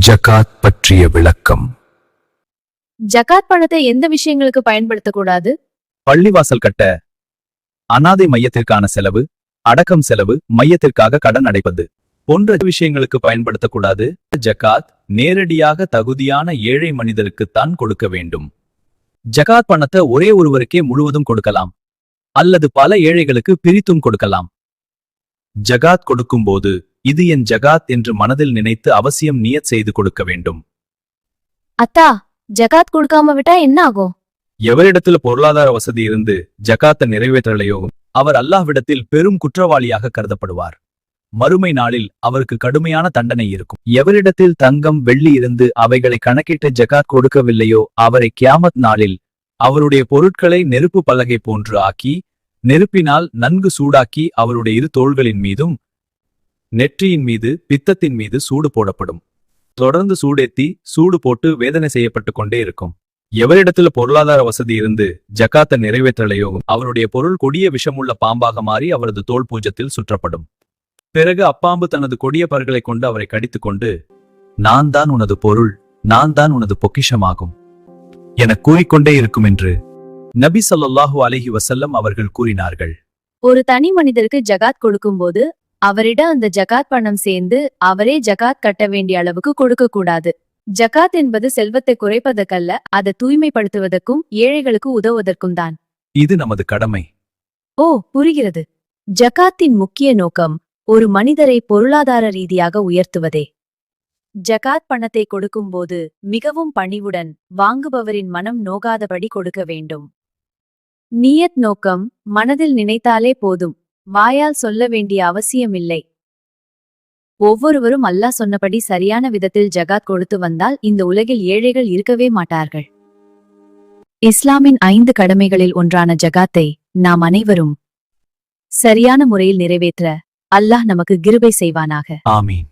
ஜகாத் பற்றிய விளக்கம். ஜகாத் பணத்தை எந்த விஷயங்களுக்கு பயன்படுத்தக்கூடாது? பள்ளிவாசல் கட்ட, அனாதை மையத்திற்கான செலவு, அடக்கம் செலவு, மையத்திற்காக கடன் அடைப்பது போன்ற விஷயங்களுக்கு பயன்படுத்தக்கூடாது. ஜகாத் நேரடியாக தகுதியான ஏழை மனிதருக்குத்தான் கொடுக்க வேண்டும். ஜகாத் பணத்தை ஒரே ஒருவருக்கே முழுவதும் கொடுக்கலாம், அல்லது பல ஏழைகளுக்கு பிரித்தும் கொடுக்கலாம். ஜகாத் கொடுக்கும்போது இது என் ஜகாத் என்று மனதில் நினைத்து அவசியம் நியத் செய்து கொடுக்க வேண்டும். அத்தா, ஜகாத் கொடுக்காம விட்டா என்ன ஆகும்? எவரிடத்துல பொருளாதார வசதி இருந்து ஜகாத்தை நிறைவேற்றலையோ அவர் அல்லாஹ்விடத்தில் பெரும் குற்றவாளியாக கருதப்படுவார். மறுமை நாளில் அவருக்கு கடுமையான தண்டனை இருக்கும். எவரிடத்தில் தங்கம் வெள்ளி இருந்து அவைகளை கணக்கிட்டு ஜகாத் கொடுக்கவில்லையோ அவரை கியாமத் நாளில் அவருடைய பொருட்களை நெருப்பு பலகை போன்று ஆக்கி நெருப்பினால் நன்கு சூடாக்கி அவருடைய இரு தோள்களின் மீதும் நெற்றியின் மீது பித்தத்தின் மீது சூடு போடப்படும். தொடர்ந்து சூடேத்தி சூடு போட்டு வேதனை செய்யப்பட்டு கொண்டே இருக்கும். எவரிடத்துல பொருளாதார வசதி இருந்து ஜகாத்தை நிறைவேற்றலையோ அவருடைய பொருள் கொடிய விஷமுள்ள பாம்பாக மாறி அவரது தோல் பூஜத்தில் சுற்றப்படும். பிறகு அப்பாம்பு தனது கொடிய பற்களை கொண்டு அவரை கடித்துக் கொண்டு, நான் தான் உனது பொருள், நான் தான் உனது பொக்கிஷமாகும் என கூறிக்கொண்டே இருக்கும் என்று நபி ஸல்லல்லாஹு அலைஹி வஸல்லம் அவர்கள் கூறினார்கள். ஒரு தனி மனிதருக்கு ஜகாத் கொடுக்கும்போது அவரிடம் அந்த ஜகாத் பணம் சேர்ந்து அவரே ஜகாத் கட்ட வேண்டிய அளவுக்கு கொடுக்க கூடாது. ஜகாத் என்பது செல்வத்தை குறைப்பதற்கல்ல, அதை தூய்மைப்படுத்துவதற்கும் ஏழைகளுக்கு உதவுவதற்கும் தான். இது நமது கடமை. ஓ, புரிகிறது. ஜகாத்தின் முக்கிய நோக்கம் ஒரு மனிதரை பொருளாதார ரீதியாக உயர்த்துவதே. ஜகாத் பணத்தை கொடுக்கும்போது மிகவும் பணிவுடன் வாங்குபவரின் மனம் நோகாதபடி கொடுக்க வேண்டும். நியத் நோக்கம் மனதில் நினைத்தாலே போதும், வாயால் சொல்ல வேண்டிய அவசியமில்லை. ஒவ்வொருவரும் அல்லாஹ் சொன்னபடி சரியான விதத்தில் ஜகாத் கொடுத்து வந்தால் இந்த உலகில் ஏழைகள் இருக்கவே மாட்டார்கள். இஸ்லாமின் 5 கடமைகளில் ஒன்றான ஜகாத்தை நாம் அனைவரும் சரியான முறையில் நிறைவேற்ற அல்லாஹ் நமக்கு கிருபை செய்வானாக. ஆமீன்.